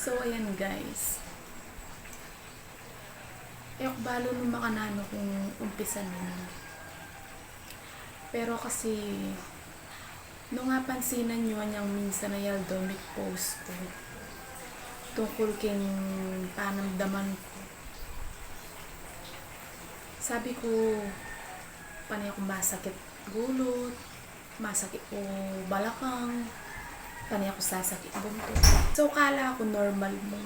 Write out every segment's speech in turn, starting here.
So, ayan guys. Ayok balo nung makanano kung umpisa nun. Pero kasi, nung nga pansinan nyo niyang minsan na yaldomik post ko, tungkol king panamdaman ko. Sabi ko, panay ako masakit gulot, masakit ko balakang, panay ako sasakit buntot. So, kala ko normal mo.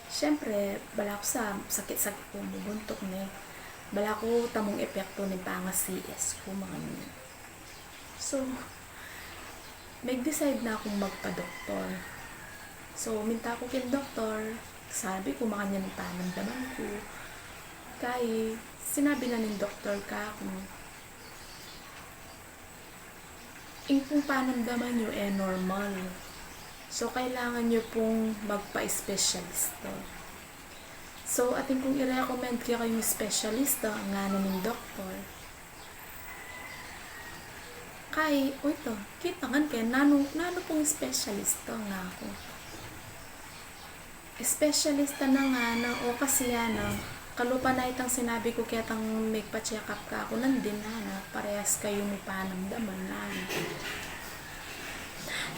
Siyempre, bala ko sa sakit-sakit ko, buntok na bala ko tamong epekto ni pangas CS ko, mga nyo. So, mag-decide na akong magpa-doktor. So, minta ko kay doktor, sabi ko makanya ng panamdaman ko. Kaya, sinabi na ng doktor ka kung kung panamdaman nyo normal. So, kailangan nyo pong magpa-specialista. So, ating kung i-recommend kayo kayong specialista, nga ng doktor. Kay, ito, kita nga kayo, nano pong specialista nga ako. Specialista na nga na, o kasi yan na, kalupa na itang sinabi ko kaya tang magpa-check up ka ako, nandin na, parehas kayo may panamdaman na.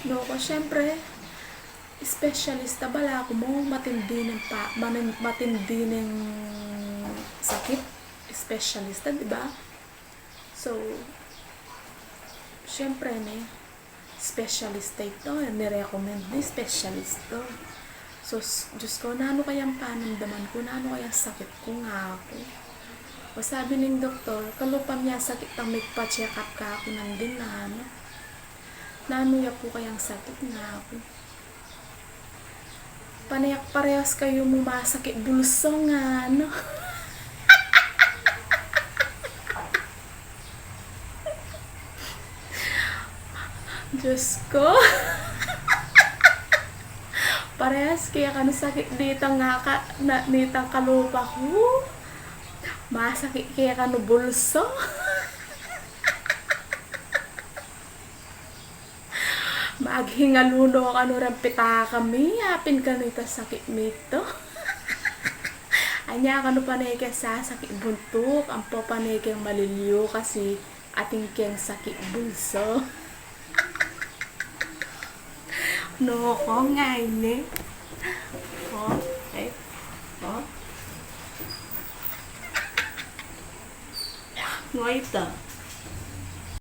No, ko syempre, specialista bala ako mo matindi ng sakit, specialista, di ba? So, syempre specialista ito, ni-recommend ni specialista. So, Diyos ko, nano kayang panamdaman ko, nano kayang sakit ko nga ako. O sabi ng doktor, kalupam niya sakit ang magpa-check up ka ako nandin na nano ya po kayang sakit nga ako. Panayak parehas kayo masakit bulso nga, no? Diyos ko. Parehas kaya ka sakit dito nga nitang kalupa ko. Masakit kaya ka bulso. Maghingaluno ka rampita kami, apin ka nito sakit nito. Anya ka panay ka sa sakit buntok, ang panay kang maliliyo kasi ating kang sakit bulso. No, ko nga ini. Oh, eh. Oh. Ngo ito.